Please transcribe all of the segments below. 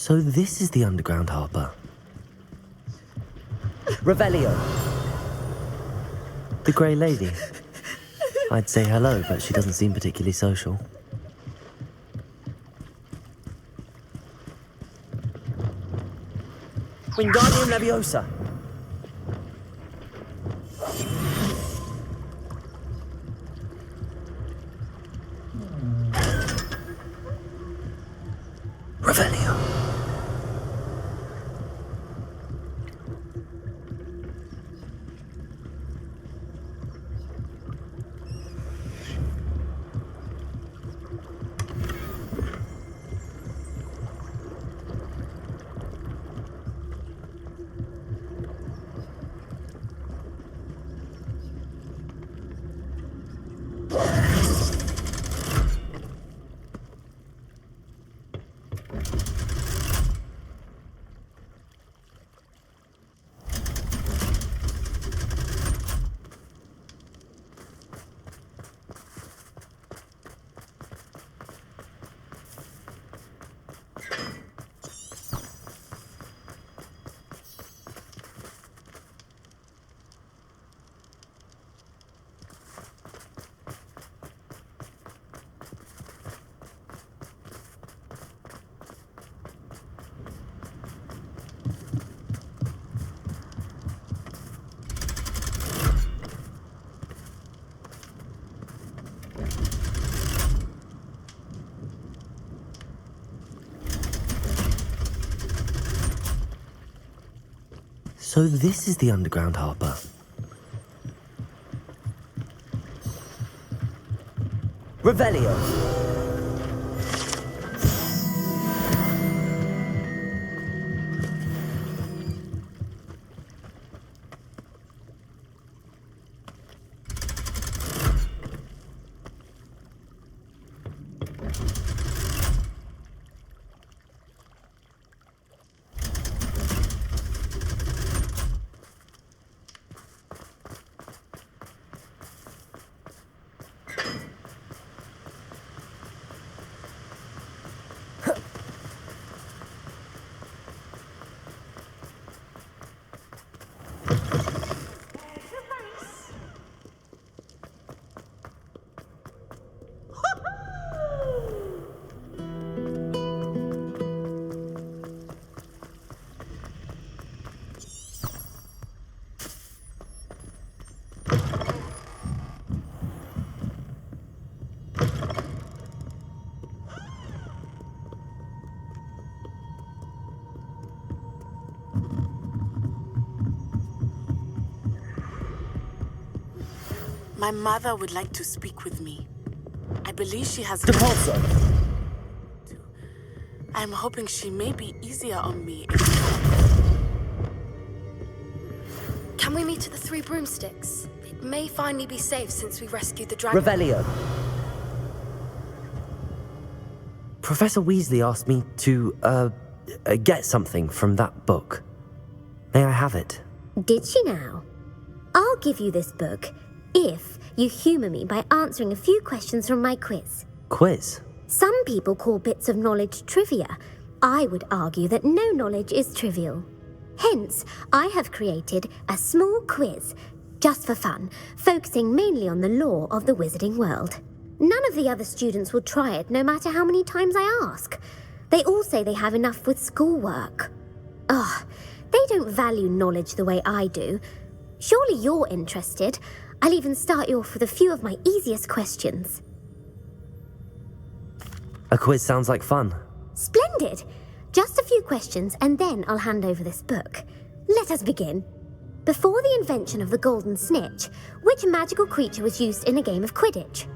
So this is the underground harbour. Revelio. The Grey Lady. I'd say hello, but she doesn't seem particularly social. Wingardium Leviosa. Revelio. So this is the underground harbour. Revelio. My mother would like to speak with me. I believe she has... Depulso. I'm hoping she may be easier on me. Can we meet at the Three Broomsticks? It may finally be safe since we rescued the dragon. Revelio. Professor Weasley asked me to, get something from that book. May I have it? Did she now? I'll give you this book if you humour me by answering a few questions from my quiz. Quiz? Some people call bits of knowledge trivia. I would argue that no knowledge is trivial. Hence, I have created a small quiz, just for fun, focusing mainly on the lore of the wizarding world. None of the other students will try it, no matter how many times I ask. They all say they have enough with schoolwork. Ugh, they don't value knowledge the way I do. Surely you're interested. I'll even start you off with a few of my easiest questions. A quiz sounds like fun. Splendid! Just a few questions and then I'll hand over this book. Let us begin. Before the invention of the golden snitch, which magical creature was used in a game of Quidditch?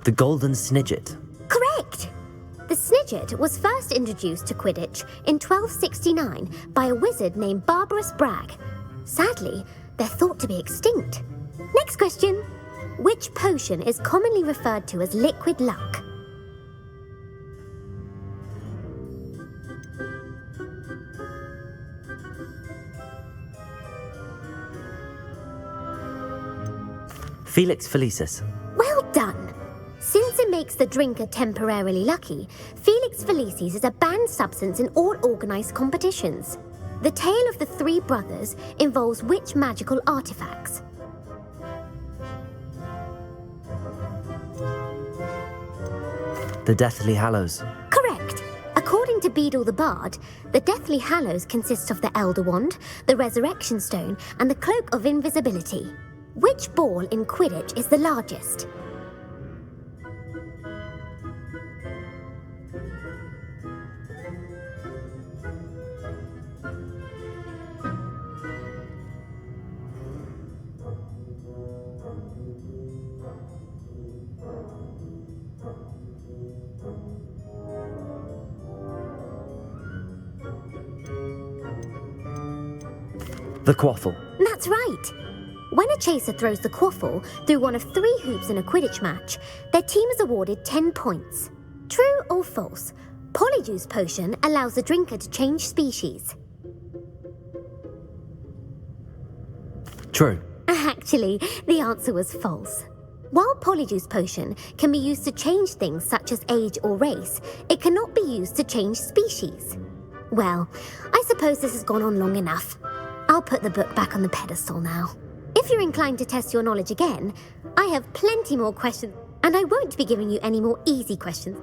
The Golden Snidget. Correct! The Snidget was first introduced to Quidditch in 1269 by a wizard named Barbarous Bragg. Sadly, they're thought to be extinct. Next question. Which potion is commonly referred to as liquid luck? Felix Felicis. Well done! Since it makes the drinker temporarily lucky, Felix Felicis is a banned substance in all organised competitions. The tale of the three brothers involves which magical artifacts? The Deathly Hallows. Correct. According to Beadle the Bard, the Deathly Hallows consists of the Elder Wand, the Resurrection Stone, and the Cloak of Invisibility. Which ball in Quidditch is the largest? The Quaffle. That's right. When a chaser throws the quaffle through one of 3 hoops in a Quidditch match, their team is awarded 10 points. True or false? Polyjuice potion allows the drinker to change species. True. Actually, the answer was false. While Polyjuice potion can be used to change things such as age or race, it cannot be used to change species. Well, I suppose this has gone on long enough. I'll put the book back on the pedestal now. If you're inclined to test your knowledge again, I have plenty more questions, and I won't be giving you any more easy questions.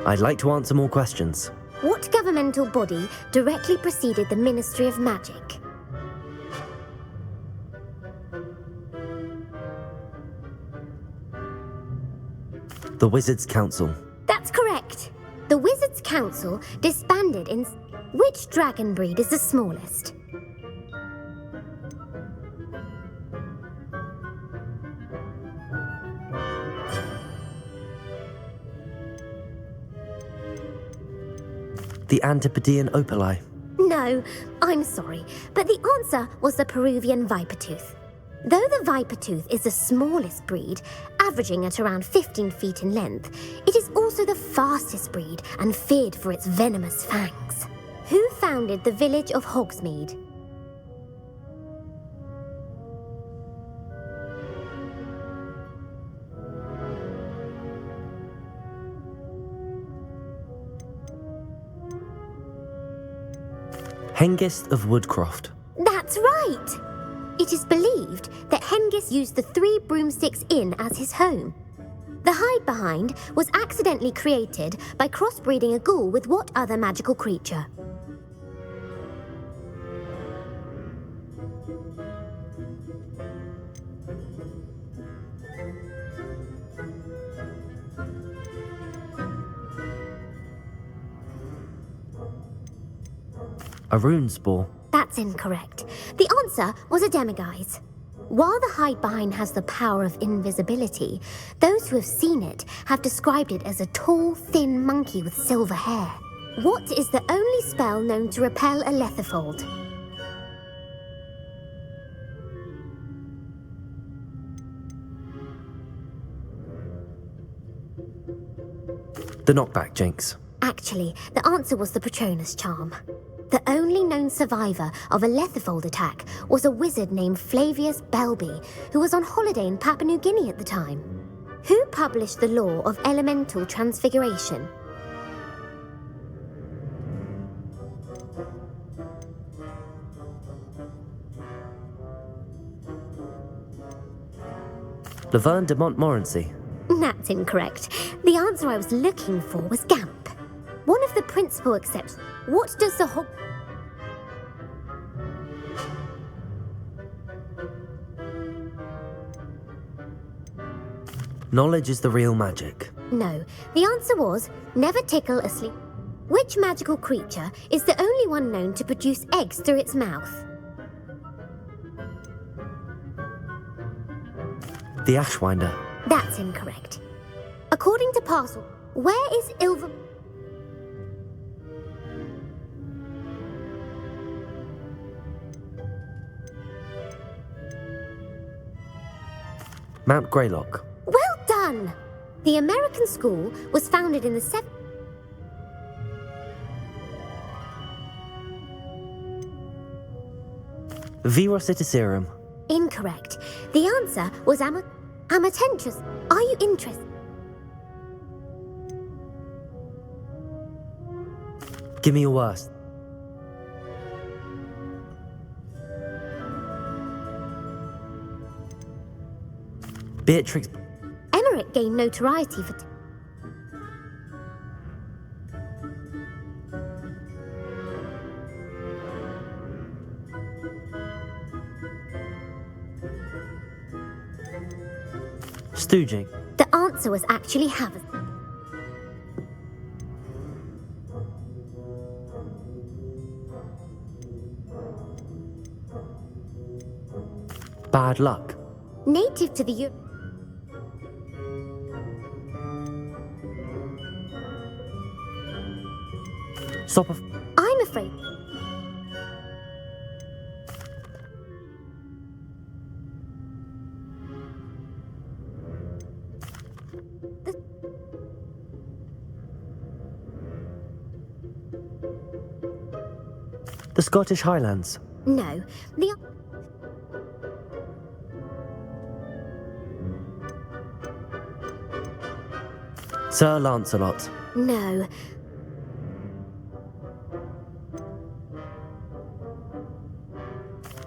I'd like to answer more questions. What governmental body directly preceded the Ministry of Magic? The Wizards' Council. That's correct. The Wizards' Council disbanded in... Which dragon breed is the smallest? The Antipodean Opali. No, I'm sorry, but the answer was the Peruvian Vipertooth. Though the Vipertooth is the smallest breed, averaging at around 15 feet in length, it is also the fastest breed and feared for its venomous fangs. Who founded the village of Hogsmeade? Hengist of Woodcroft. That's right! It is believed that Hengist used the Three Broomsticks Inn as his home. The hide-behind was accidentally created by crossbreeding a ghoul with what other magical creature? A rune spore. That's incorrect. The answer was a demiguise. While the hide behind has the power of invisibility, those who have seen it have described it as a tall, thin monkey with silver hair. What is the only spell known to repel a lethifold? The knockback jinx. Actually, the answer was the Patronus charm. The only known survivor of a lethifold attack was a wizard named Flavius Belby, who was on holiday in Papua New Guinea at the time. Who published the law of elemental transfiguration? Laverne de Montmorency. That's incorrect. The answer I was looking for was Gamp. One of the principal exceptions. What does the Knowledge is the real magic. No, the answer was never tickle a sleep. Which magical creature is the only one known to produce eggs through its mouth? The Ashwinder. That's incorrect. According to Parcel, where is Ilva? Mount Greylock. Well done! The American school was founded in the Virocitiserum. Incorrect. The answer was Amatentrus. Are you interested? Give me your worst. Beatrix. Emmerich gained notoriety for... Stooging. The answer was actually Havas. Bad luck. Native to the Stop of. I'm afraid. The Scottish Highlands. No, the... Sir Lancelot. No.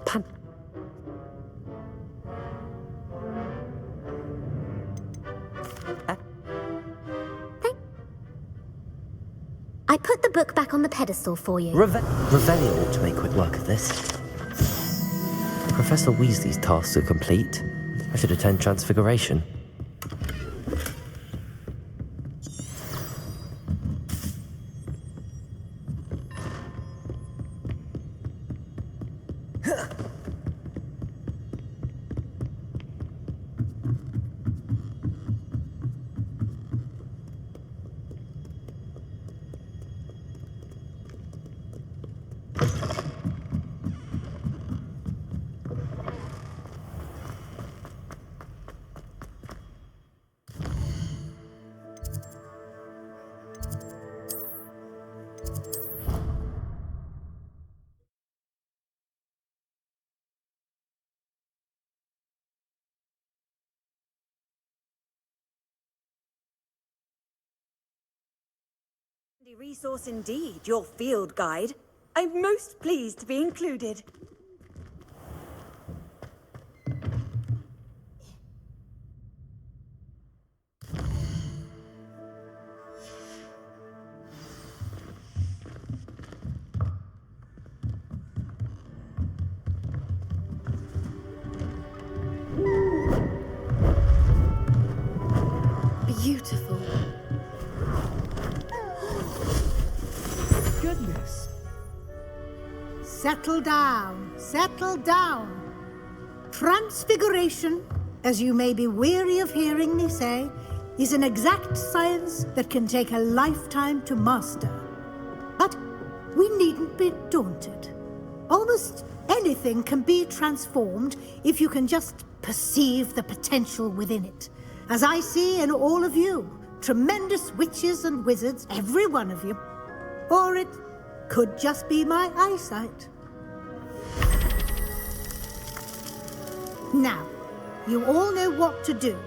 Pan. I put the book back on the pedestal for you. Revelio ought to make quick work of this. Professor Weasley's tasks are complete. I should attend Transfiguration. Resource indeed, your field guide. I'm most pleased to be included. Beautiful. Goodness. settle down, settle down. Transfiguration, as you may be weary of hearing me say, is an exact science that can take a lifetime to master. But we needn't be daunted. Almost anything can be transformed if you can just perceive the potential within it. As I see in all of you, tremendous witches and wizards, every one of you. Or it could just be my eyesight. Now, you all know what to do.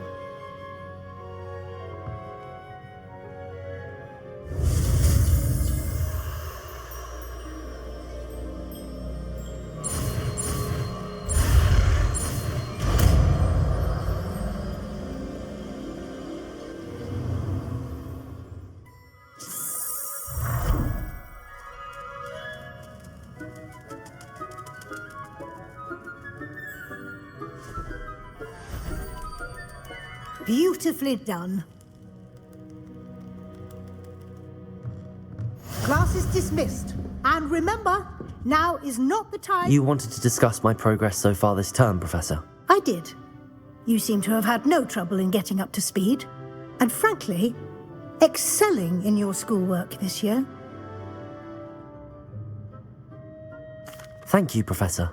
Beautifully done. Class is dismissed. And remember, now is not the time... You wanted to discuss my progress so far this term, Professor? I did. You seem to have had no trouble in getting up to speed. And frankly, excelling in your schoolwork this year. Thank you, Professor.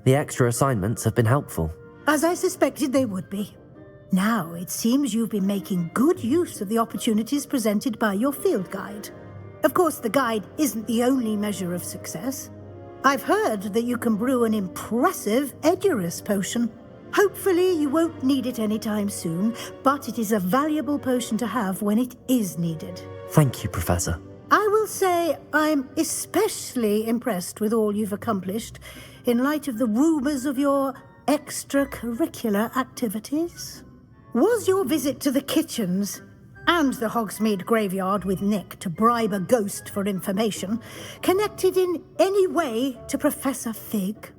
The extra assignments have been helpful. As I suspected they would be. Now, it seems you've been making good use of the opportunities presented by your field guide. Of course, the guide isn't the only measure of success. I've heard that you can brew an impressive Edurus potion. Hopefully, you won't need it anytime soon, but it is a valuable potion to have when it is needed. Thank you, Professor. I will say I'm especially impressed with all you've accomplished in light of the rumors of your extracurricular activities. Was your visit to the kitchens and the Hogsmeade graveyard with Nick to bribe a ghost for information connected in any way to Professor Fig?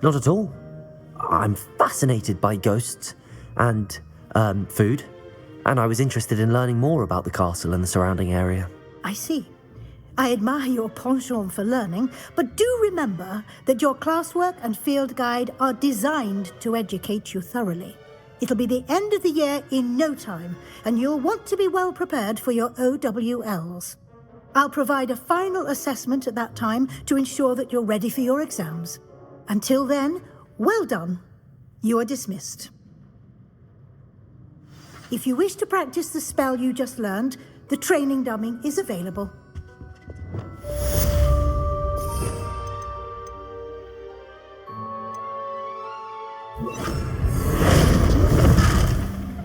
Not at all. I'm fascinated by ghosts and food, and I was interested in learning more about the castle and the surrounding area. I see. I admire your penchant for learning, but do remember that your classwork and field guide are designed to educate you thoroughly. It'll be the end of the year in no time, and you'll want to be well prepared for your OWLs. I'll provide a final assessment at that time to ensure that you're ready for your exams. Until then, well done. You are dismissed. If you wish to practice the spell you just learned, the training dummy is available.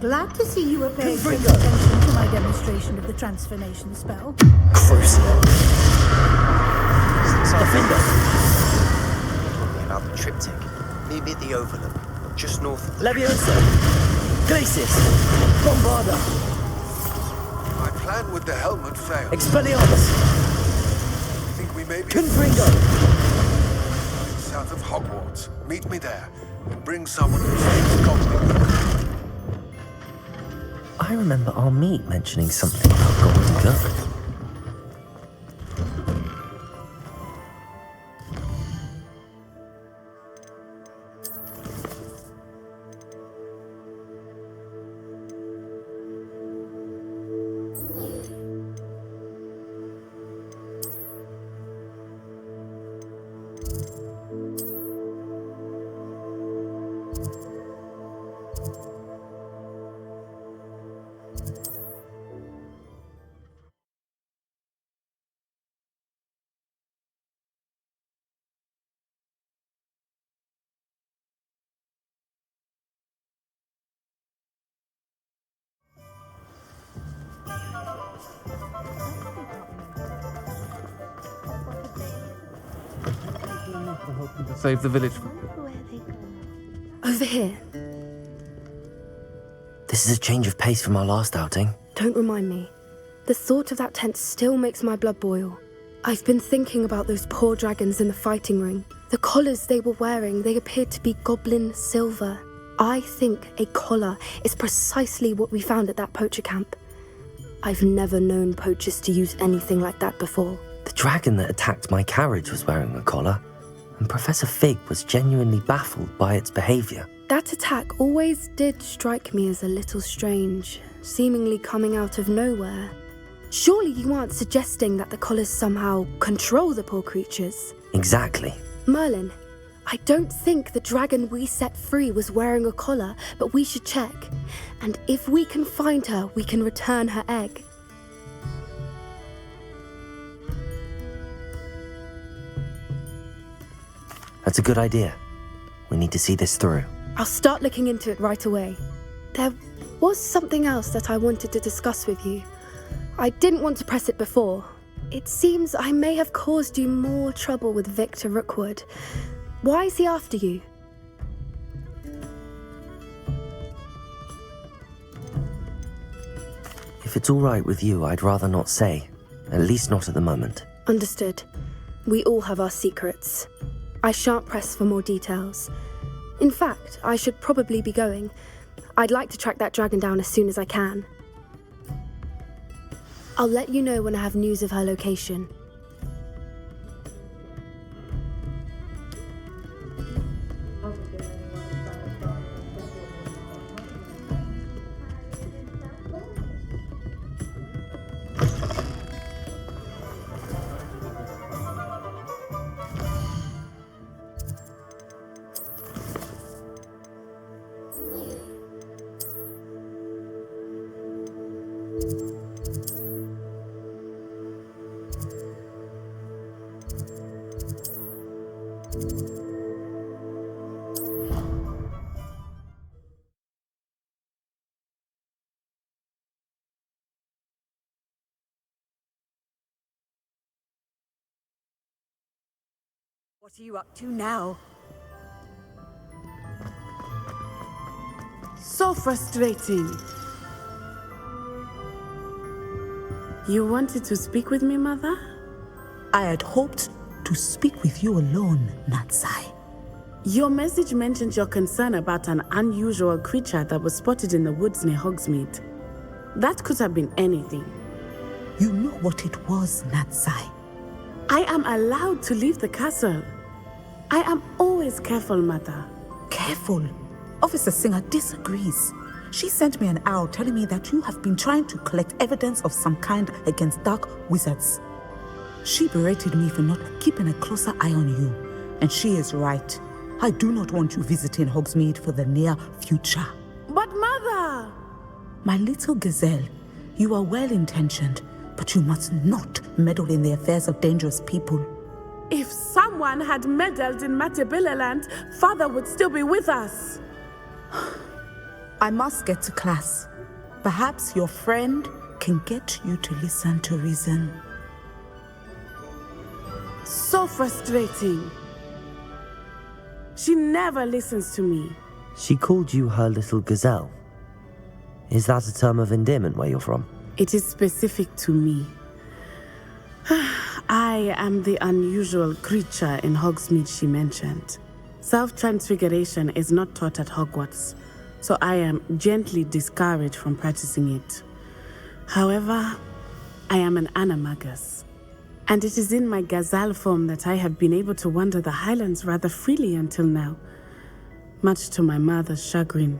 Glad to see you are paying close attention to my demonstration of the transformation spell. Crucial. Told me about the triptych. Meet me at the Overlook, just north of the... Leviosa! Glacis! Bombarda! My plan with the helmet failed. Expelliarmus! I think we may be... Confringo! South of Hogwarts. Meet me there, and bring someone who speaks Cockney. I remember our meet mentioning something about gobbledygook. Save the village. Over here. This is a change of pace from our last outing. Don't remind me. The thought of that tent still makes my blood boil. I've been thinking about those poor dragons in the fighting ring. The collars they were wearing, they appeared to be goblin silver. I think a collar is precisely what we found at that poacher camp. I've never known poachers to use anything like that before. The dragon that attacked my carriage was wearing a collar, and Professor Fig was genuinely baffled by its behavior. That attack always did strike me as a little strange, seemingly coming out of nowhere. Surely you aren't suggesting that the collars somehow control the poor creatures? Exactly. Merlin, I don't think the dragon we set free was wearing a collar, but we should check. And if we can find her, we can return her egg. That's a good idea. We need to see this through. I'll start looking into it right away. There was something else that I wanted to discuss with you. I didn't want to press it before. It seems I may have caused you more trouble with Victor Rookwood. Why is he after you? If it's all right with you, I'd rather not say. At least not at the moment. Understood. We all have our secrets. I shan't press for more details. In fact, I should probably be going. I'd like to track that dragon down as soon as I can. I'll let you know when I have news of her location. What are you up to now? So frustrating. You wanted to speak with me, Mother? I had hoped to speak with you alone, Natsai. Your message mentioned your concern about an unusual creature that was spotted in the woods near Hogsmeade. That could have been anything. You know what it was, Natsai. I am allowed to leave the castle. I am always careful, Mother. Careful. Officer Singer disagrees. She sent me an owl telling me that you have been trying to collect evidence of some kind against dark wizards. She berated me for not keeping a closer eye on you. And she is right. I do not want you visiting Hogsmeade for the near future. But Mother! My little gazelle, you are well-intentioned, but you must not meddle in the affairs of dangerous people. If someone had meddled in Matabeleland, Father would still be with us. I must get to class. Perhaps your friend can get you to listen to reason. So frustrating. She never listens to me. She called you her little gazelle. Is that a term of endearment where you're from? It is specific to me. I am the unusual creature in Hogsmeade she mentioned. Self-transfiguration is not taught at Hogwarts, so I am gently discouraged from practicing it. However, I am an animagus, and it is in my gazelle form that I have been able to wander the Highlands rather freely until now, much to my mother's chagrin.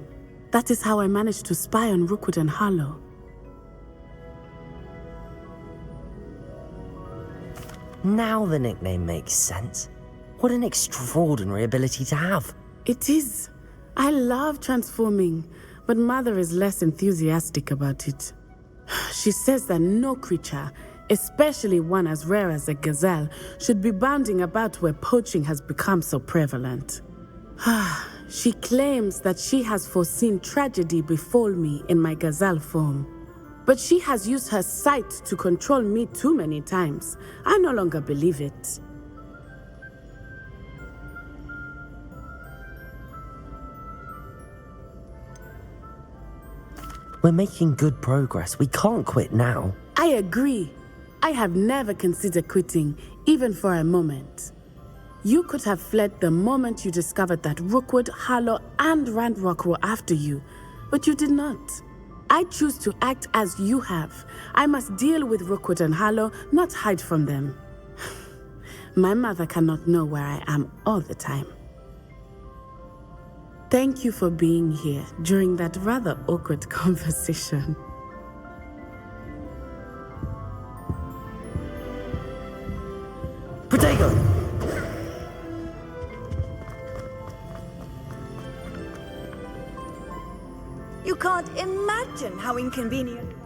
That is how I managed to spy on Rookwood and Harlow. Now the nickname makes sense. What an extraordinary ability to have. It is. I love transforming, but Mother is less enthusiastic about it. She says that no creature, especially one as rare as a gazelle, should be bounding about where poaching has become so prevalent. She claims that she has foreseen tragedy befall me in my gazelle form. But she has used her sight to control me too many times. I no longer believe it. We're making good progress. We can't quit now. I agree. I have never considered quitting, even for a moment. You could have fled the moment you discovered that Rookwood, Harlow, and Randrock were after you, but you did not. I choose to act as you have. I must deal with Rookwood and Harlow, not hide from them. My mother cannot know where I am all the time. Thank you for being here during that rather awkward conversation. Protego! You can't imagine how inconvenient.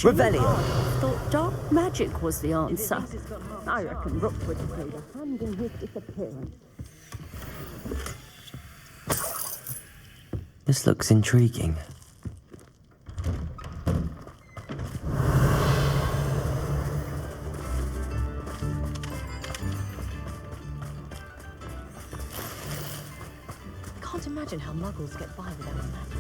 Revelio! Thought dark magic was the answer. I reckon Rookwood played a hand in his disappearance. This looks intriguing. Can't imagine how muggles get by without magic.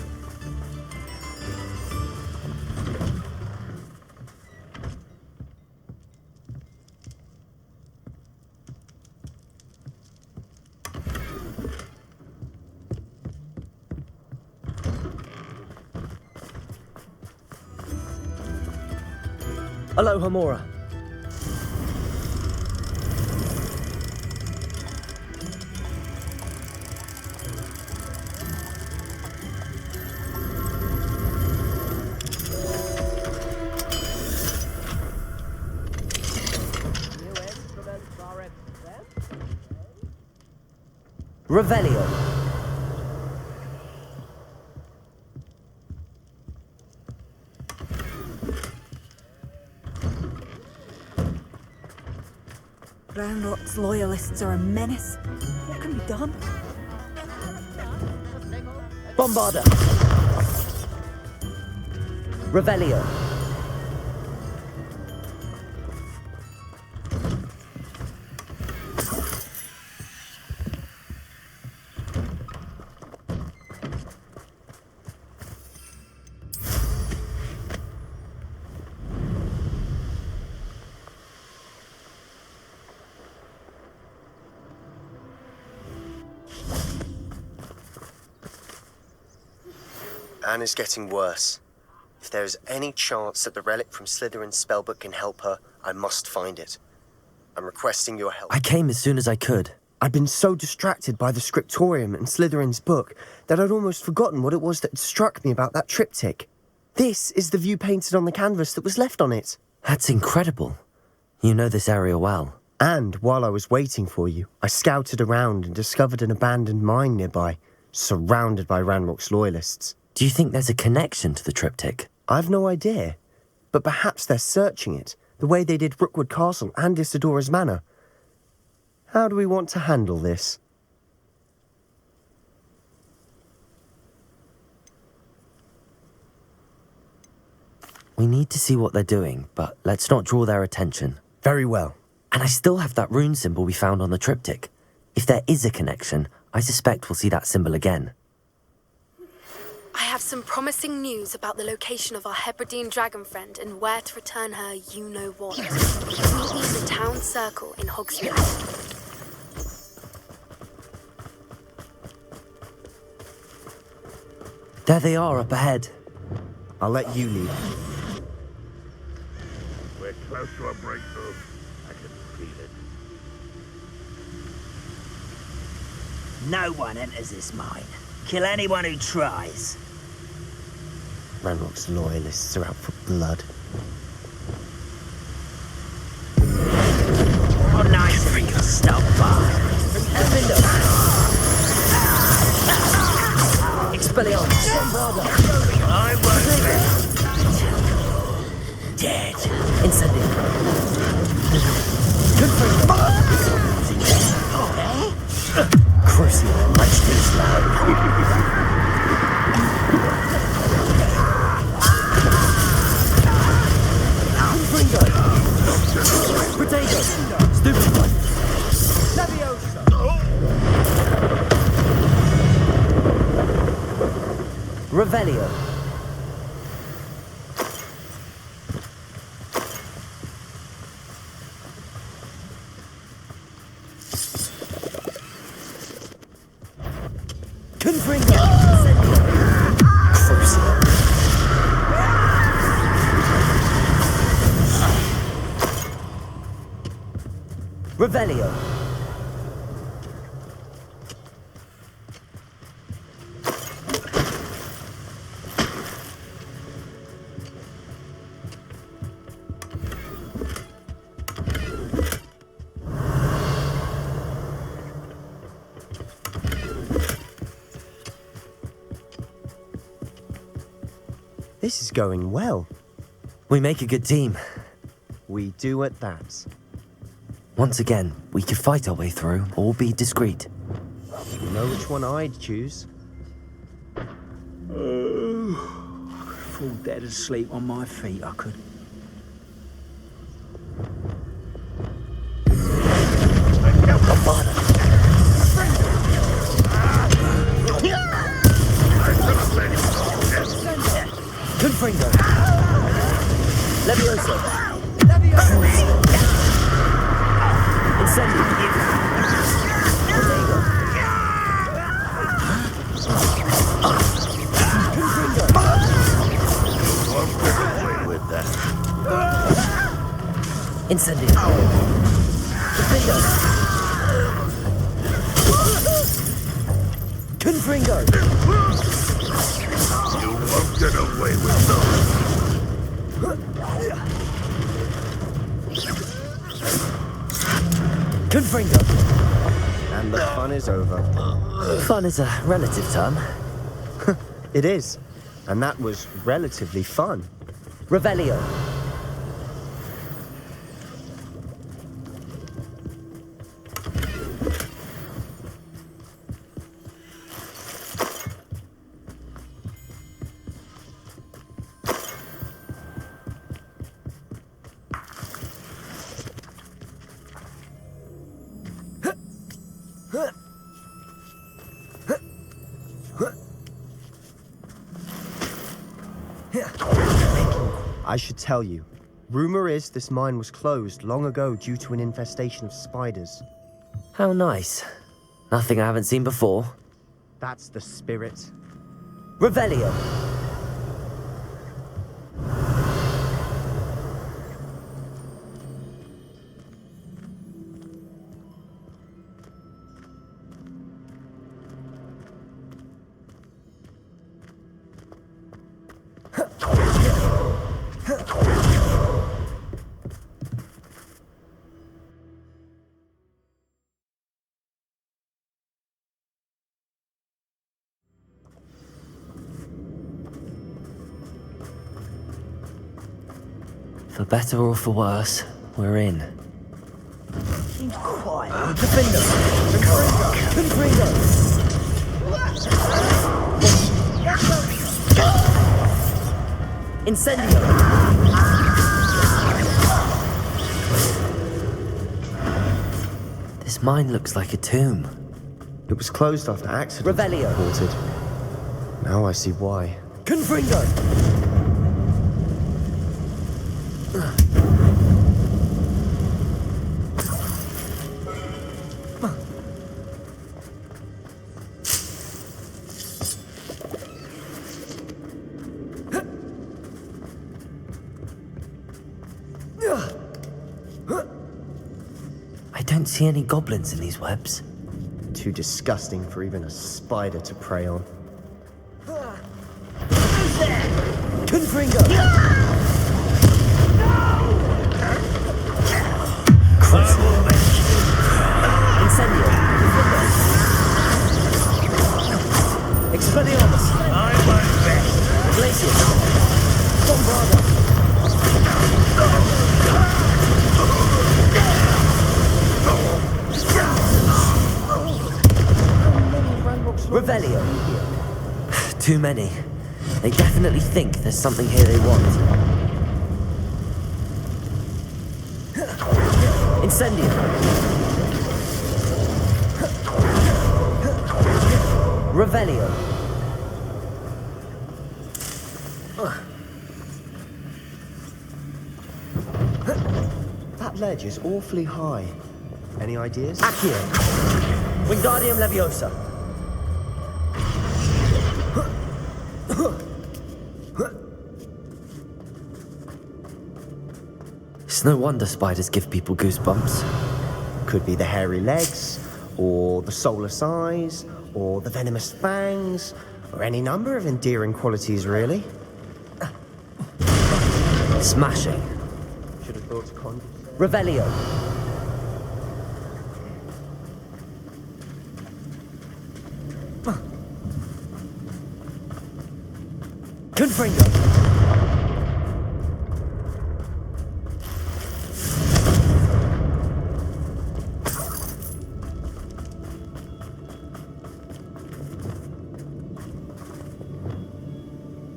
Aloha Mora. Revelio. Ranrock's loyalists are a menace. What can be done? Bombarda. Revelio. Anne is getting worse. If there is any chance that the relic from Slytherin's spellbook can help her, I must find it. I'm requesting your help. I came as soon as I could. I'd been so distracted by the scriptorium and Slytherin's book that I'd almost forgotten what it was that struck me about that triptych. This is the view painted on the canvas that was left on it. That's incredible. You know this area well. And while I was waiting for you, I scouted around and discovered an abandoned mine nearby, surrounded by Ranrock's loyalists. Do you think there's a connection to the triptych? I've no idea, but perhaps they're searching it, the way they did Rookwood Castle and Isidora's Manor. How do we want to handle this? We need to see what they're doing, but let's not draw their attention. Very well. And I still have that rune symbol we found on the triptych. If there is a connection, I suspect we'll see that symbol again. I have some promising news about the location of our Hebridean dragon friend and where to return her you-know-what. Meet me in the town circle in Hogsmeade. There they are, up ahead. I'll let you lead. We're close to a breakthrough. I can feel it. No one enters this mine. Kill anyone who tries. Ranrock's loyalists are out for blood. Oh, nice of you to stop by. Expelliarmus. I won't be dead. Incendio. Crucial, much too slow. Potato. Stupid one. Revelio. Confringo. Crucial. Revelio. This is going well. We make a good team. We do at that. Once again, we could fight our way through or be discreet. You know which one I'd choose? Fall dead asleep on my feet, I could. Confringo. Levioso. Incendio. Potato. With that. Incendio. Confringo. You won't get away with those. Confringo. And the fun is over. Fun is a relative term. It is. And that was relatively fun. Revelio. I should tell you. Rumor is this mine was closed long ago due to an infestation of spiders. How nice. Nothing I haven't seen before. That's the spirit. Revelio. For better or for worse, we're in. Seems quiet. Confringo. Confringo. Incendio. This mine looks like a tomb. It was closed after accident. Revelio. Reported. Now I see why. Confringo. I don't see any goblins in these webs. too disgusting for even a spider to prey on. Confringo! Incendio! Expelliarmus! I'm my best. Glacius! Bombarda! Revelio! Too many. They definitely think there's something here they want. Incendio! Revelio! That ledge is awfully high. Any ideas? Accio! Wingardium Leviosa! It's no wonder spiders give people goosebumps. Could be the hairy legs, or the soulless eyes, or the venomous fangs, or any number of endearing qualities, really. Smashing. Should have thought to Revelio. Confringo.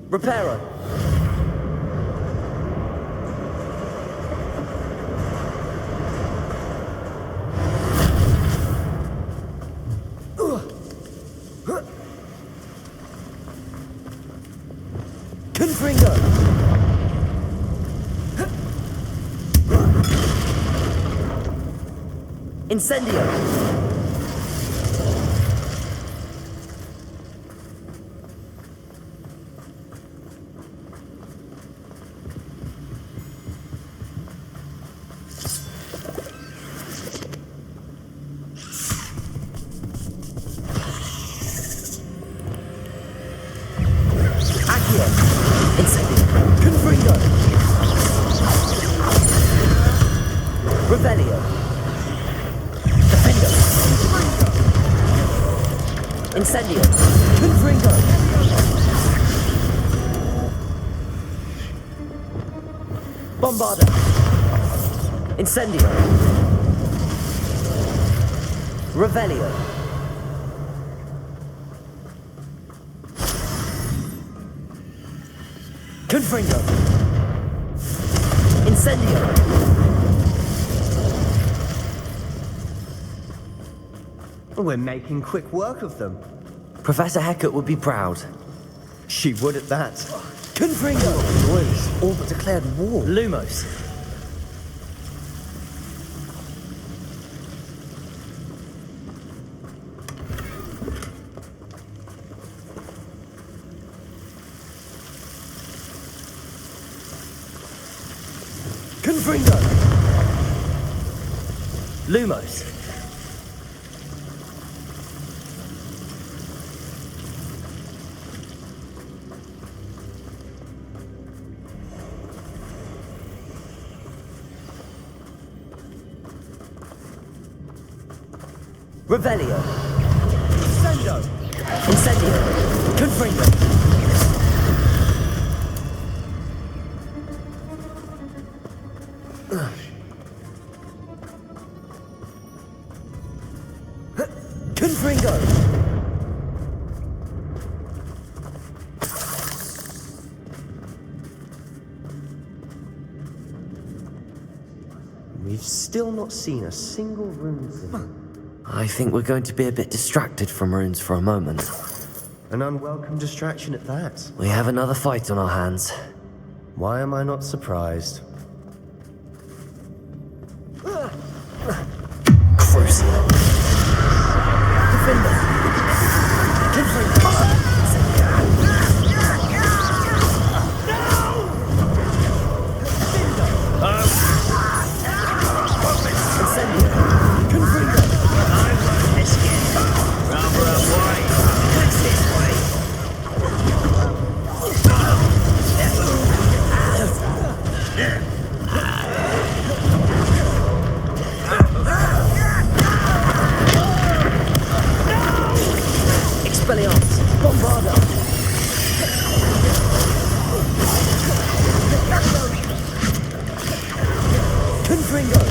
Reparo. Confringo. Incendio. Revelio. Defendo. Incendio. Confringo. Bombarda. Incendio. Revelio. Confringo. Incendio. We're making quick work of them. Professor Hecat would be proud. She would at that. Confringo. Boys, all but declared war. Lumos. Confringo. Lumos. Revelio. Incendio. Incendio. Confringo. Confringo. We've still not seen a single rune. I think we're going to be a bit distracted from runes for a moment. An unwelcome distraction at that. We have another fight on our hands. Why am I not surprised? Crucial. Defender. Confringo. Incendio. Confringo. Expelliarmus! Bombarda! Confringo!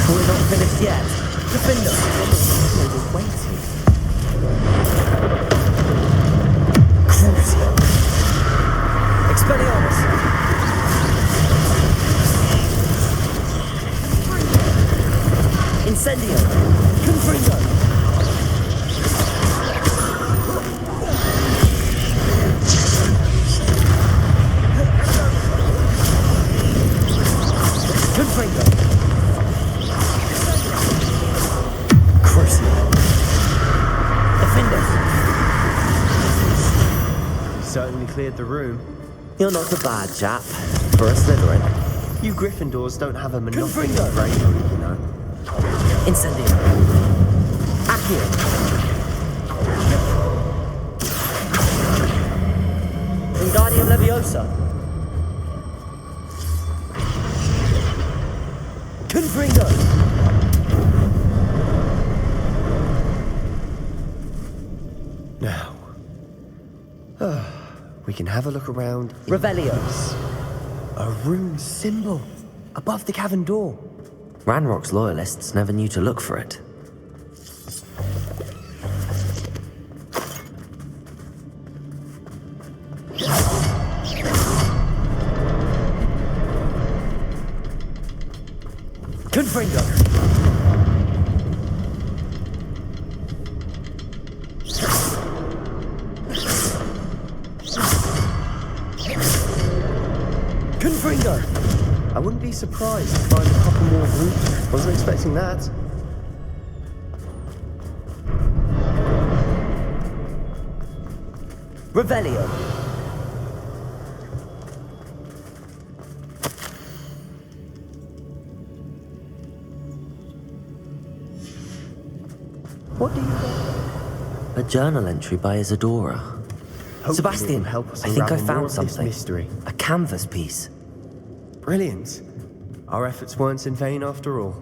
We're not finished yet. Defender! We're waiting. Crucio! Expelliarmus! Incendio! Confringo! Confringo! Crucio! Defender! Certainly cleared the room. You're not a bad chap for a Slytherin. You Gryffindors don't have a monopoly Confringo. of bravery, you know. Incendio! Accio! Wingardium Leviosa! Confringo! Now, we can have a look around. Revelio! A rune symbol above the cavern door. Ranrock's loyalists never knew to look for it. Confringo! Confringo! I wouldn't be surprised to find a couple more runes. Wasn't expecting that. Revelio! What do you got? A journal entry by Isadora. Hopefully Sebastian, it will help us I think I unravel more found of this something. mystery. A canvas piece. Brilliant. Our efforts weren't in vain after all.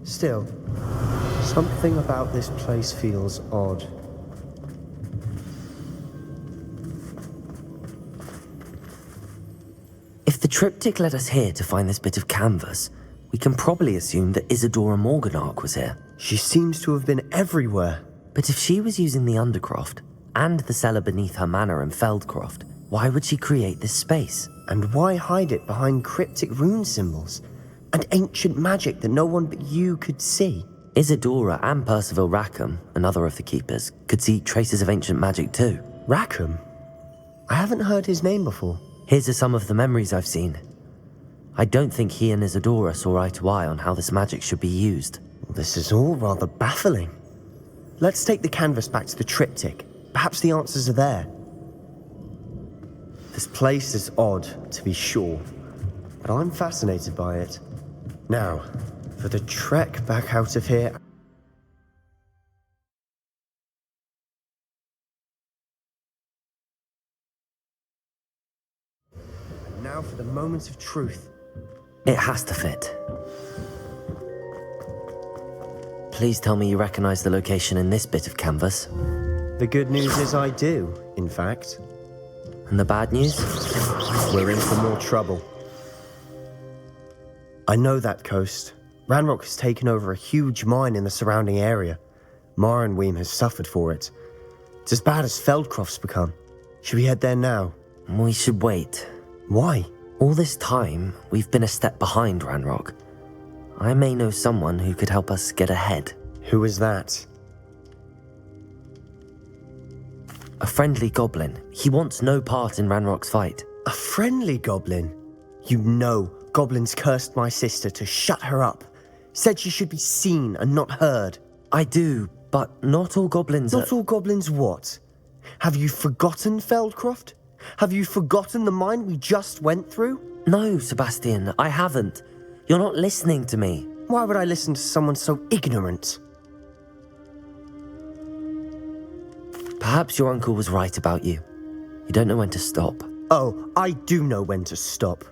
Still, something about this place feels odd. If the triptych led us here to find this bit of canvas, we can probably assume that Isadora Morganach was here. She seems to have been everywhere. But if she was using the Undercroft and the cellar beneath her manor in Feldcroft, why would she create this space? And why hide it behind cryptic rune symbols and ancient magic that no one but you could see? Isadora and Percival Rackham, another of the keepers, could see traces of ancient magic too. Rackham? I haven't heard his name before. Here's some of the memories I've seen. I don't think he and Isadora saw eye to eye on how this magic should be used. This is all rather baffling. Let's take the canvas back to the triptych. Perhaps the answers are there. This place is odd, to be sure, but I'm fascinated by it. Now, for the trek back out of here. And now for the moment of truth. It has to fit. Please tell me you recognize the location in this bit of canvas. The good news is I do, in fact. And the bad news? We're in for more trouble. I know that coast. Ranrock has taken over a huge mine in the surrounding area. Marenweem has suffered for it. It's as bad as Feldcroft's become. Should we head there now? We should wait. Why? All this time, we've been a step behind Ranrock. I may know someone who could help us get ahead. Who is that? A friendly goblin. He wants no part in Ranrock's fight. A friendly goblin? You know goblins cursed my sister to shut her up. Said she should be seen and not heard. I do, but not all goblins Not all goblins what? Have you forgotten Feldcroft? Have you forgotten the mine we just went through? No, Sebastian, I haven't. You're not listening to me. Why would I listen to someone so ignorant? Perhaps your uncle was right about you. You don't know when to stop. Oh, I do know when to stop.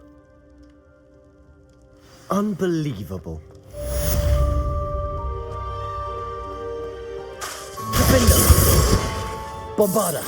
Unbelievable. Defender! Bombarda!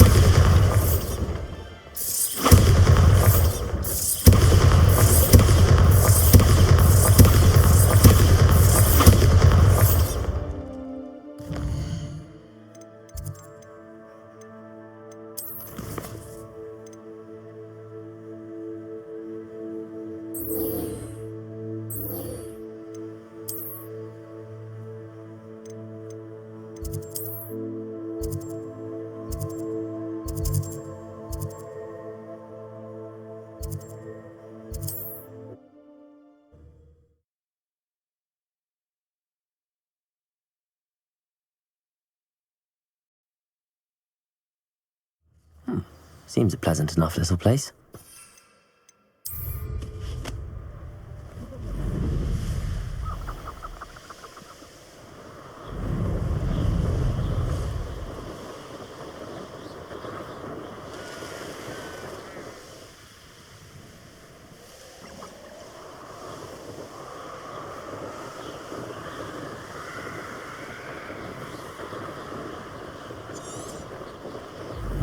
Seems a pleasant enough little place.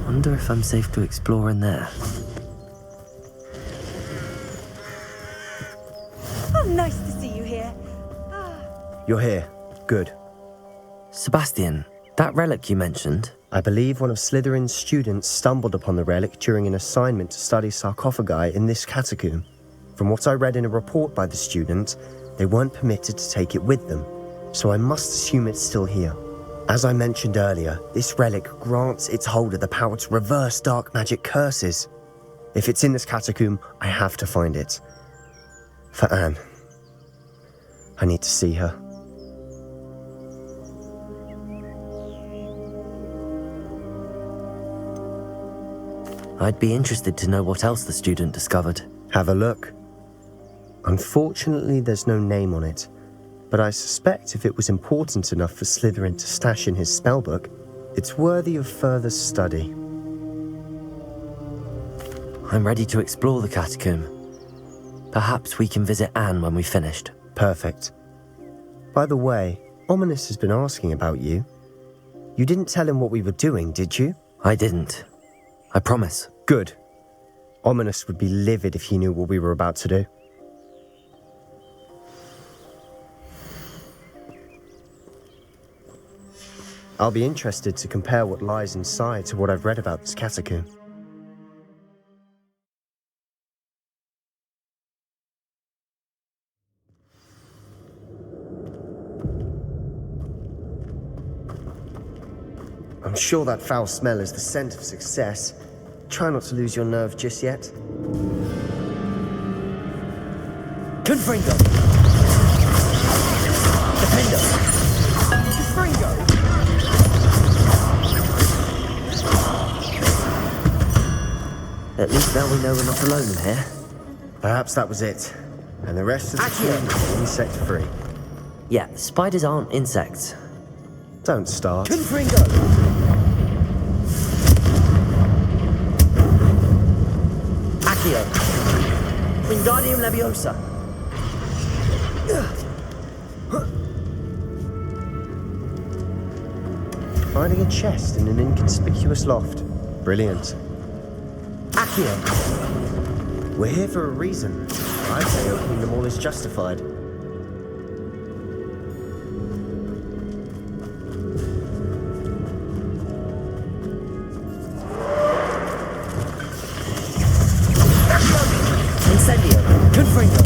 Wonder if I'm safe to explore in there. Oh, nice to see you here. You're here. Good. Sebastian, that relic you mentioned. I believe one of Slytherin's students stumbled upon the relic during an assignment to study sarcophagi in this catacomb. From what I read in a report by the student, they weren't permitted to take it with them, so I must assume it's still here. As I mentioned earlier, this relic grants its holder the power to reverse dark magic curses. If it's in this catacomb, I have to find it. For Anne. I need to see her. I'd be interested to know what else the student discovered. Have a look. Unfortunately, there's no name on it. But I suspect if it was important enough for Slytherin to stash in his spellbook, it's worthy of further study. I'm ready to explore the catacomb. Perhaps we can visit Anne when we've finished. Perfect. By the way, Ominous has been asking about you. You didn't tell him what we were doing, did you? I didn't. I promise. Good. Ominous would be livid if he knew what we were about to do. I'll be interested to compare what lies inside to what I've read about this catacomb. I'm sure that foul smell is the scent of success. Try not to lose your nerve just yet. Confringo! Defender! Confringo! At least now we know we're not alone in here. Perhaps that was it. And the rest of the team is insect-free. Yeah, spiders aren't insects. Don't start. Confringo! Accio! Wingardium Leviosa! Finding a chest in an inconspicuous loft. Brilliant. Accio! We're here for a reason. I'd say opening them all is justified. Incendio! Confringo!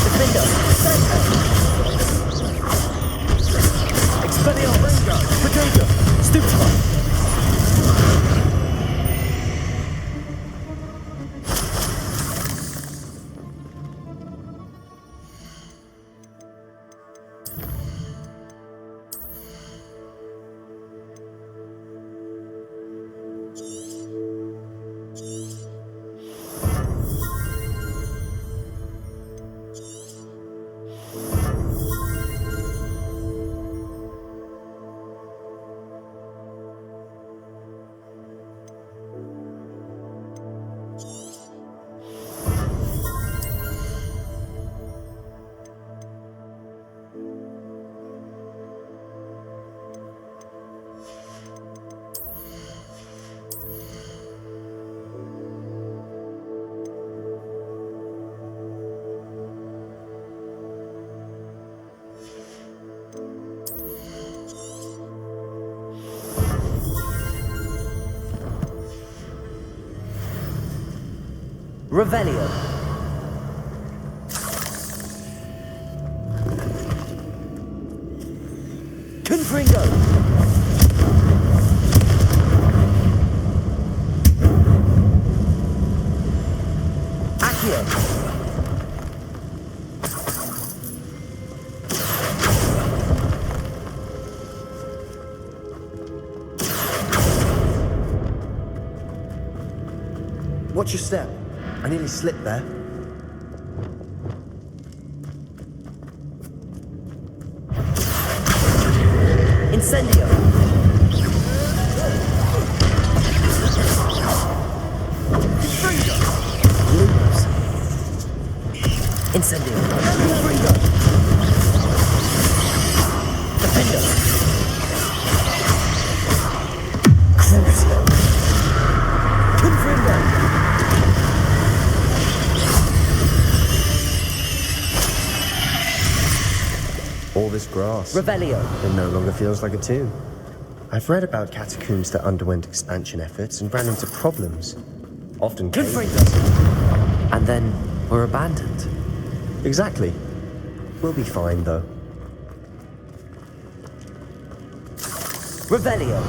Defendo! Expelliarmus! Potato! Stupefy! Revelio. Confringo. Accio. Watch your step. I nearly slipped there. Incendio. Lumos. Incendio. Defender. Crucio. Confringo. All this grass. Revelio. It no longer feels like a tomb. I've read about catacombs that underwent expansion efforts and ran into problems. Often Confringo. And then were abandoned. Exactly. We'll be fine, though. Revelio.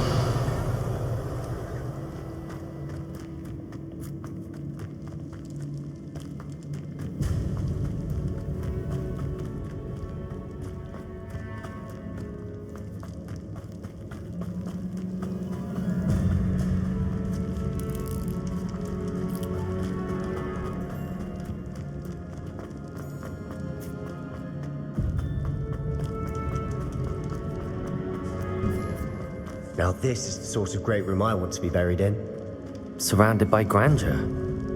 Now this is the sort of great room I want to be buried in. Surrounded by grandeur.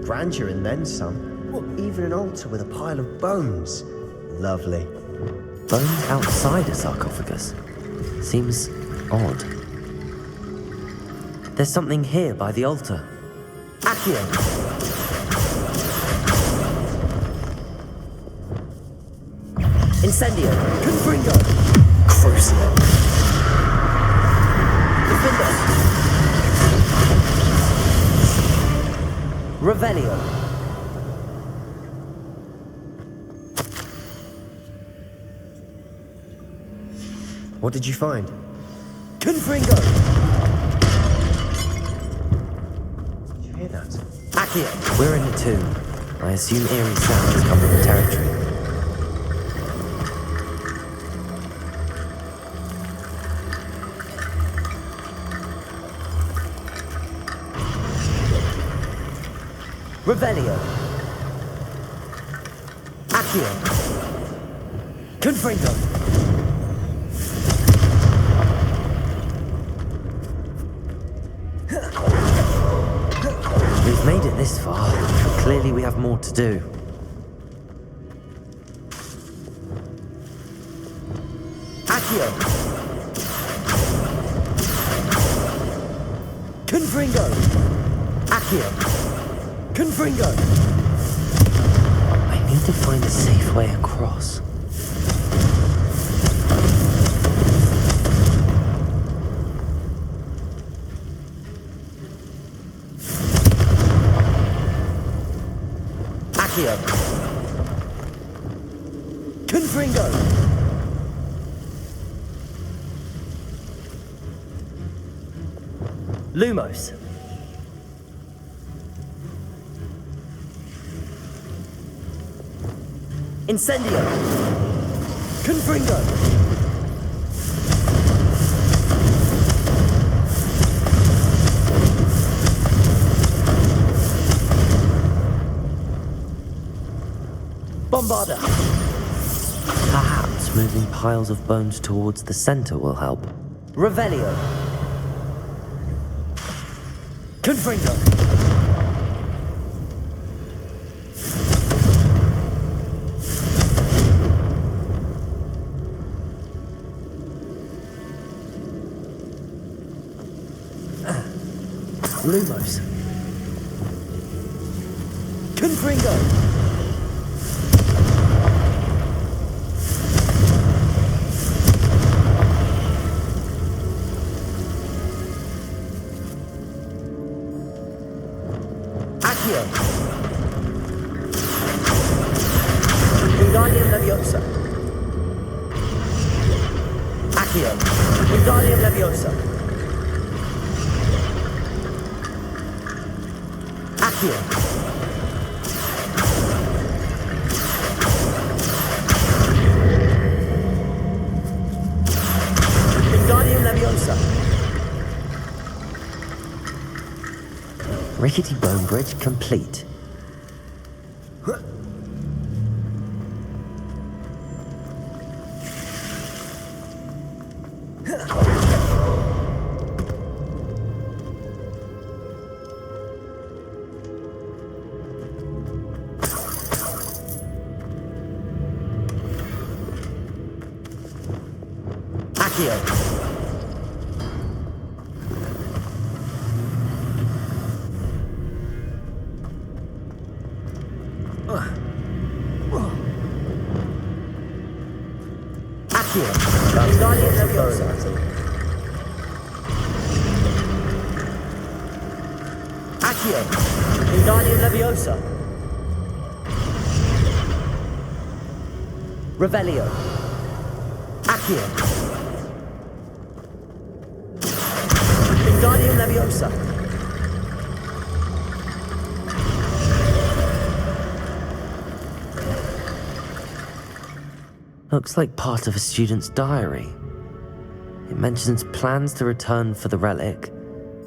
Grandeur and then some. What, even an altar with a pile of bones? Lovely. Bones outside a sarcophagus. Seems odd. There's something here by the altar. Accio. Incendio. Confringo. Crucio. Defender. Revelio. What did you find? Confringo. Did you hear that? Accio. We're in the tomb. I assume eerie sounds come with the territory. Revelio. Accio. Confringo. We've made it this far. Clearly we have more to do. Accio. Confringo. Accio. Confringo! I need to find a safe way across. Accio! Confringo! Lumos! Incendio! Confringo! Bombarda! Perhaps moving piles of bones towards the center will help. Revelio! Confringo! Lumos. Confringo. Accio. Leviosa. Accio. Wingardium Leviosa. Accio. Wingardium Leviosa. Rickety bone bridge complete. Accio. Accio. Wingardium Leviosa. Accio. Wingardium Leviosa. Revelio. Accio. Wingardium Leviosa. Looks like part of a student's diary. It mentions plans to return for the relic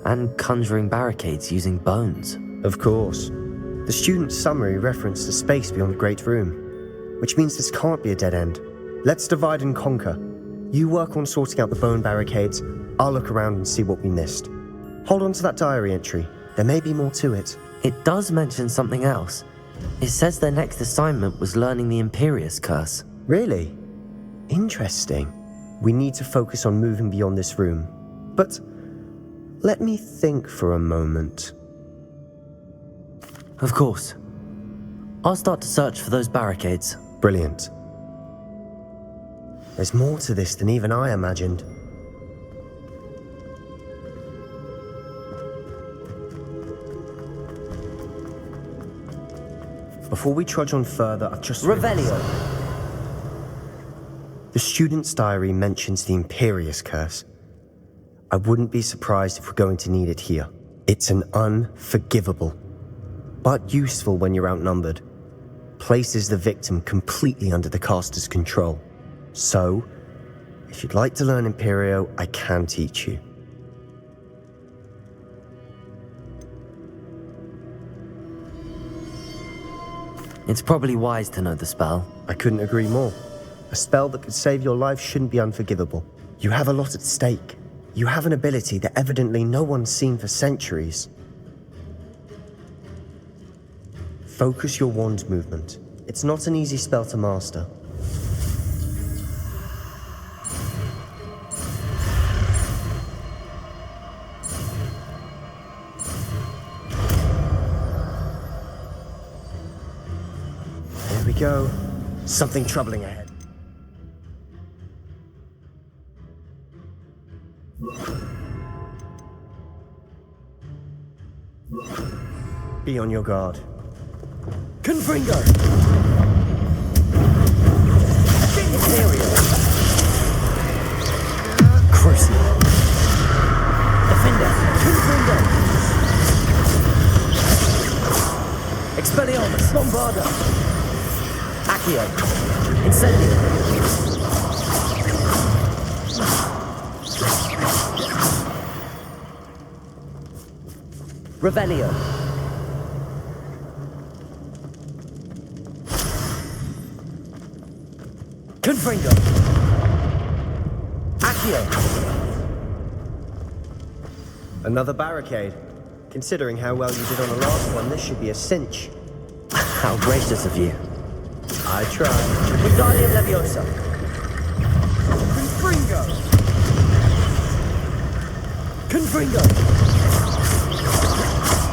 and conjuring barricades using bones. Of course. The student's summary referenced a space beyond the Great Room, which means this can't be a dead end. Let's divide and conquer. You work on sorting out the bone barricades, I'll look around and see what we missed. Hold on to that diary entry. There may be more to it. It does mention something else. It says their next assignment was learning the Imperious Curse. Really? Interesting. We need to focus on moving beyond this room. But let me think for a moment. Of course. I'll start to search for those barricades. Brilliant. There's more to this than even I imagined. Before we trudge on further, I've just... Revelio. The student's diary mentions the Imperious Curse. I wouldn't be surprised if we're going to need it here. It's an unforgivable, but useful when you're outnumbered. Places the victim completely under the caster's control. So, if you'd like to learn Imperio, I can teach you. It's probably wise to know the spell. I couldn't agree more. A spell that could save your life shouldn't be unforgivable. You have a lot at stake. You have an ability that evidently no one's seen for centuries. Focus your wand movement. It's not an easy spell to master. There we go. Something troubling ahead. Be on your guard. Confringo! Imperio! Crucio! Defender! Confringo! Expelliarmus! Lombardo! Accio! Incendio! Revelio! Confringo! Accio! Another barricade. Considering how well you did on the last one, this should be a cinch. How gracious of you. I tried. Wingardium Leviosa! Confringo! Confringo!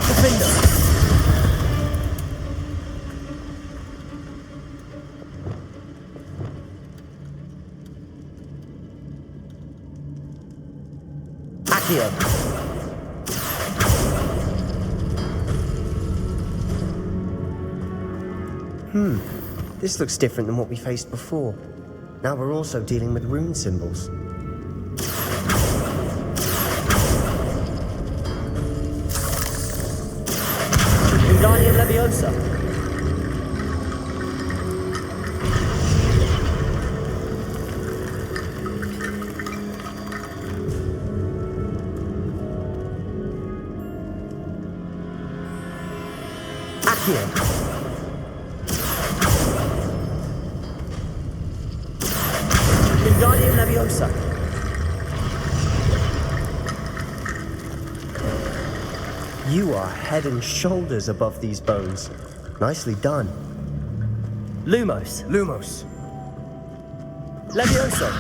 Defender! Accio! This looks different than what we faced before. Now we're also dealing with rune symbols. Wingardium Leviosa. Accio. Wingardium Leviosa. You are head and shoulders above these bones. Nicely done. Lumos. Lumos. Leviosa.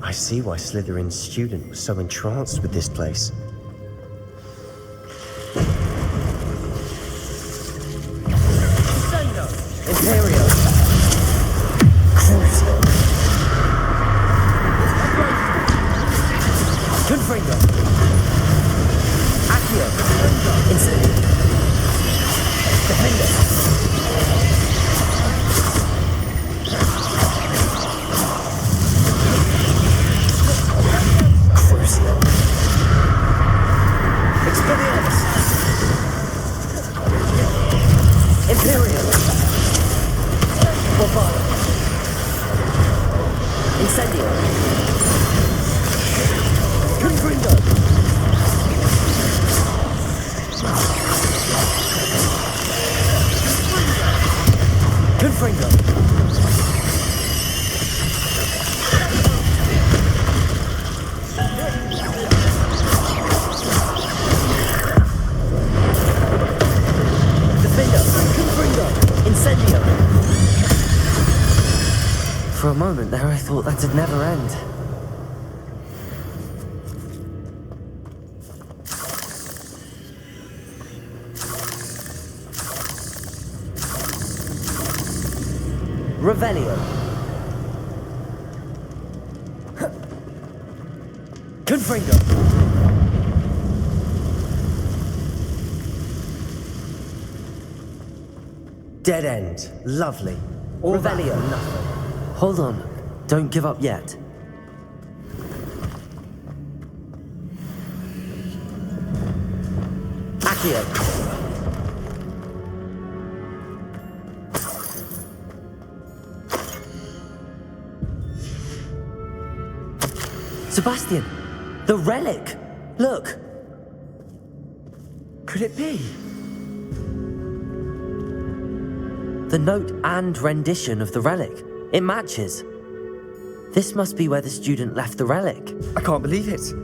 I see why Slytherin's student was so entranced with this place. Imperio. Confringo. Accio. Instant. Defender. Crucio. Expelliarmus. Imperial. Bovado. Incendio. Confringo. Confringo. Defender. Confringo. Incendio. For a moment there, I thought that'd never end. Revelio. Confringo. Dead end. Lovely. Revelio. Nothing. Hold on. Don't give up yet. Accio. Sebastian! The relic! Look! Could it be? The note and rendition of the relic. It matches. This must be where the student left the relic. I can't believe it.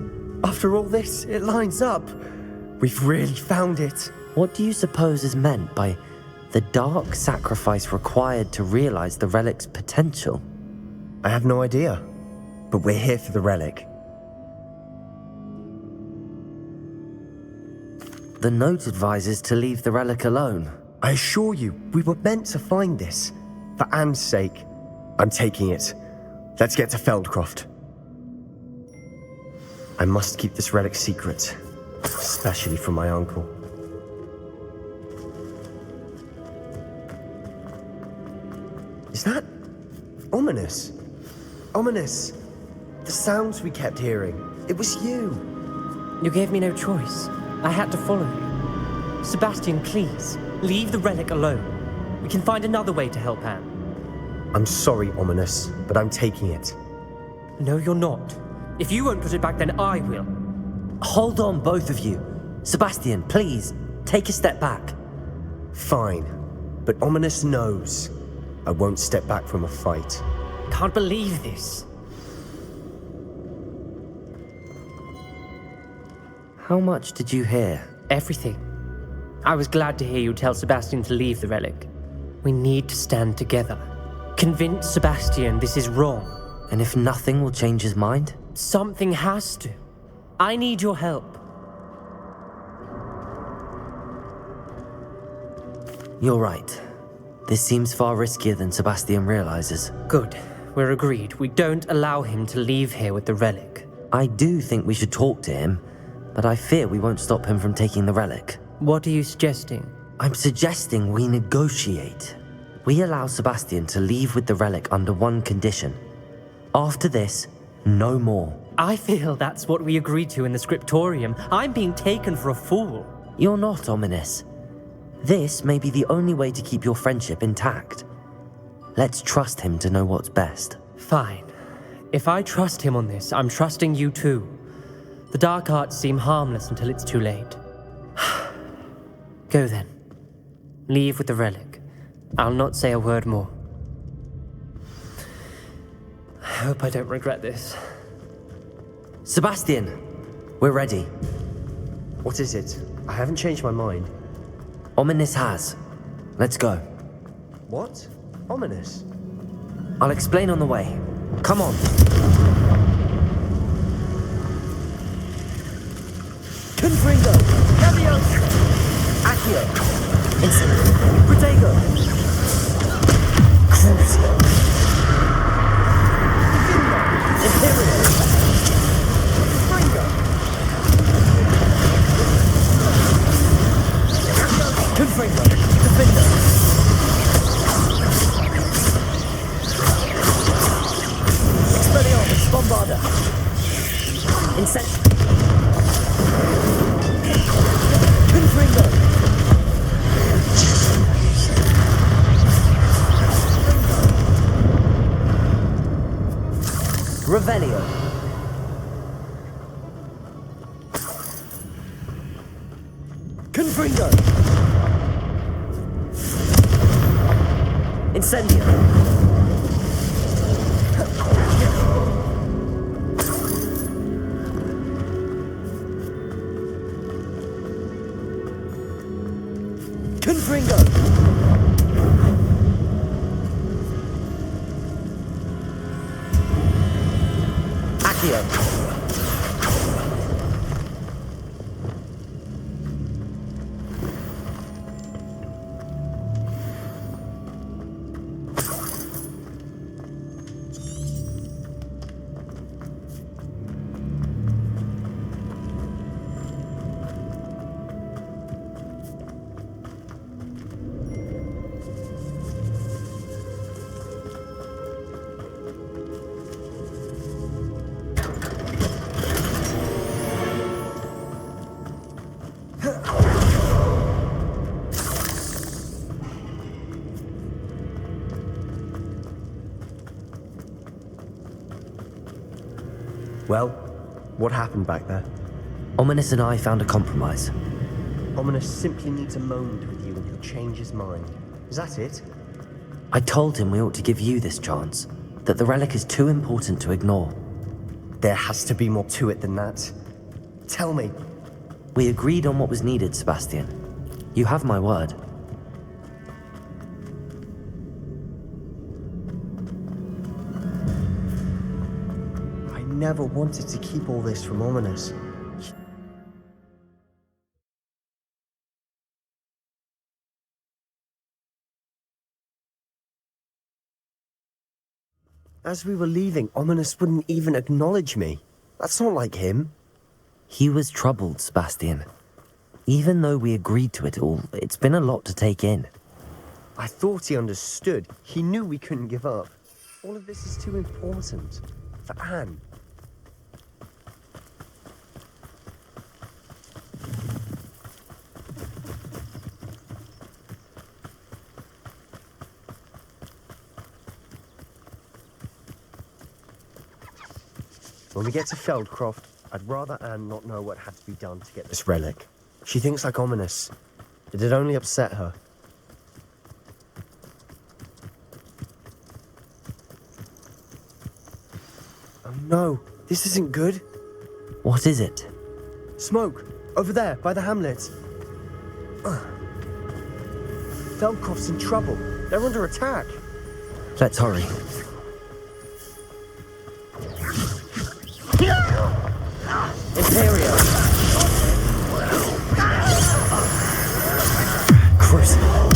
After all this, it lines up. We've really found it. What do you suppose is meant by the dark sacrifice required to realize the relic's potential? I have no idea. But we're here for the relic. The note advises to leave the relic alone. I assure you, we were meant to find this. For Anne's sake. I'm taking it. Let's get to Feldcroft. I must keep this relic secret. Especially from my uncle. Is that ominous? Ominous. The sounds we kept hearing. It was you. You gave me no choice. I had to follow you. Sebastian, please, leave the relic alone. We can find another way to help Anne. I'm sorry, Ominous, but I'm taking it. No, you're not. If you won't put it back, then I will. Hold on, both of you. Sebastian, please, take a step back. Fine, but Ominous knows. I won't step back from a fight. Can't believe this. How much did you hear? Everything. I was glad to hear you tell Sebastian to leave the relic. We need to stand together. Convince Sebastian this is wrong. And if nothing will change his mind? Something has to. I need your help. You're right. This seems far riskier than Sebastian realizes. Good. We're agreed. We don't allow him to leave here with the relic. I do think we should talk to him, but I fear we won't stop him from taking the relic. What are you suggesting? I'm suggesting we negotiate. We allow Sebastian to leave with the relic under one condition. After this, no more. I feel that's what we agreed to in the scriptorium. I'm being taken for a fool. You're not, Ominous. This may be the only way to keep your friendship intact. Let's trust him to know what's best. Fine. If I trust him on this, I'm trusting you too. The dark arts seem harmless until it's too late. Go then. Leave with the relic. I'll not say a word more. I hope I don't regret this. Sebastian, we're ready. What is it? I haven't changed my mind. Ominous has. Let's go. What? Ominous? I'll explain on the way. Come on. Confringo! Leviosa! Accio! Instant! Protego! Crucio! Imperio! Confringo! Confringo! Defender! Expelliarmus! Bombarda! Incendiary! Confringo! Revelio! Confringo! Incendio! Confringo! Accio! Well, what happened back there? Ominous and I found a compromise. Ominous simply needs a moment with you and he'll change his mind. Is that it? I told him we ought to give you this chance, that the relic is too important to ignore. There has to be more to it than that. Tell me. We agreed on what was needed, Sebastian. You have my word. I never wanted to keep all this from Ominous. As we were leaving, Ominous wouldn't even acknowledge me. That's not like him. He was troubled, Sebastian. Even though we agreed to it all, it's been a lot to take in. I thought he understood. He knew we couldn't give up. All of this is too important. For Anne. When we get to Feldcroft, I'd rather Anne not know what had to be done to get this relic. She thinks like Ominous. It'd only upset her. Oh no, this isn't good. What is it? Smoke! Over there, by the hamlet. Feldcroft's in trouble. They're under attack. Let's hurry. Imperio! Crucible!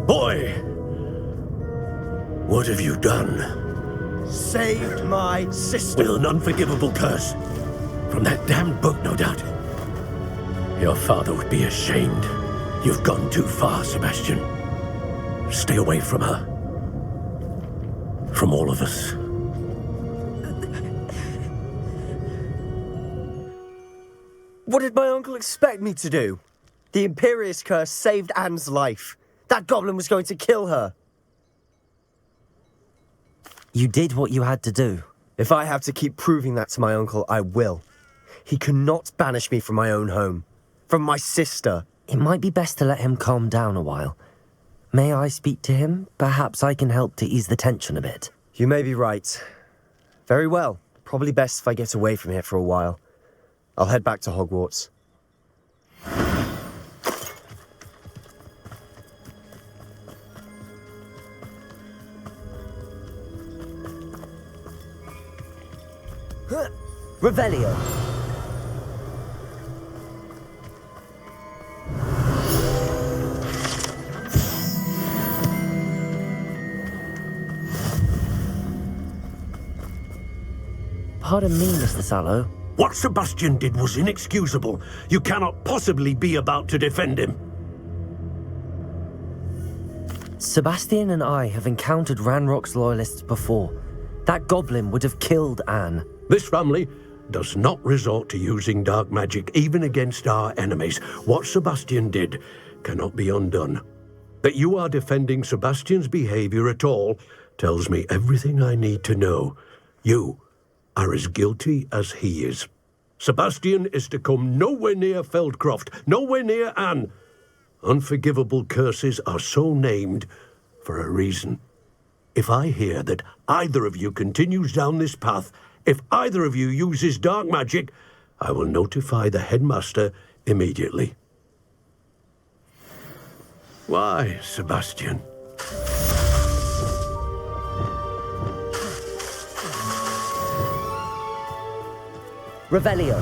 Boy! What have you done? Saved my sister. With an unforgivable curse. From that damned book, no doubt. Your father would be ashamed. You've gone too far, Sebastian. Stay away from her. From all of us. What did my uncle expect me to do? The Imperious curse saved Anne's life. That goblin was going to kill her. You did what you had to do. If I have to keep proving that to my uncle, I will. He cannot banish me from my own home. From my sister. It might be best to let him calm down a while. May I speak to him? Perhaps I can help to ease the tension a bit. You may be right. Very well. Probably best if I get away from here for a while. I'll head back to Hogwarts. Revelio. Pardon me, Mr. Sallow. What Sebastian did was inexcusable. You cannot possibly be about to defend him. Sebastian and I have encountered Ranrock's loyalists before. That goblin would have killed Anne. This family does not resort to using dark magic even against our enemies. What Sebastian did cannot be undone. That you are defending Sebastian's behavior at all tells me everything I need to know. You are as guilty as he is. Sebastian is to come nowhere near Feldcroft, nowhere near Anne. Unforgivable curses are so named for a reason. If I hear that either of you continues down this path, if either of you uses dark magic, I will notify the headmaster immediately. Why, Sebastian? Revelio.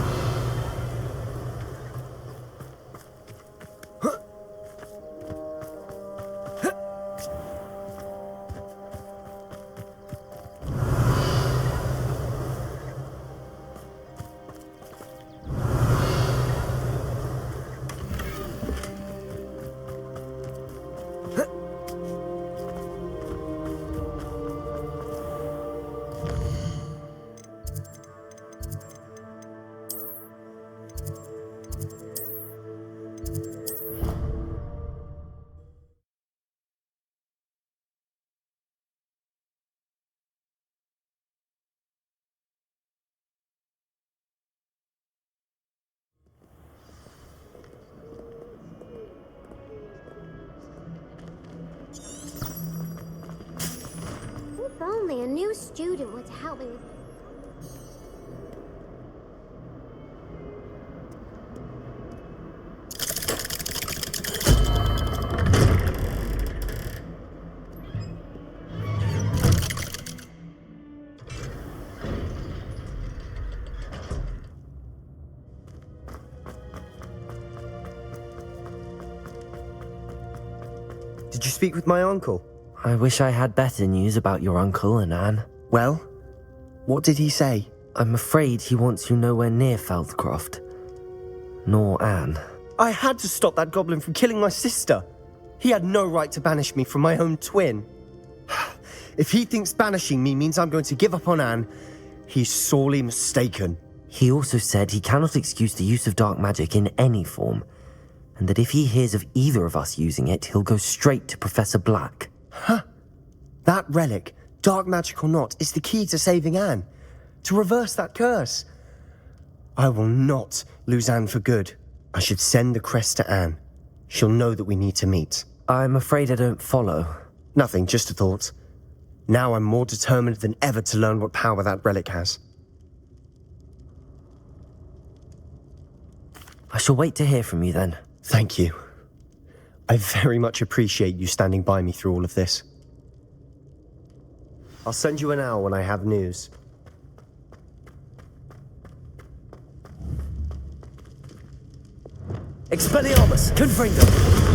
If only a new student were to help me with... Did you speak with my uncle? I wish I had better news about your uncle and Anne. Well, what did he say? I'm afraid he wants you nowhere near Feldcroft. Nor Anne. I had to stop that goblin from killing my sister. He had no right to banish me from my own twin. If he thinks banishing me means I'm going to give up on Anne, he's sorely mistaken. He also said he cannot excuse the use of dark magic in any form, and that if he hears of either of us using it, he'll go straight to Professor Black. Huh. That relic, dark magic or not, is the key to saving Anne. To reverse that curse. I will not lose Anne for good. I should send the crest to Anne. She'll know that we need to meet. I'm afraid I don't follow. Nothing, just a thought. Now I'm more determined than ever to learn what power that relic has. I shall wait to hear from you then. Thank you. I very much appreciate you standing by me through all of this. I'll send you an owl when I have news. Expelliarmus, confringo!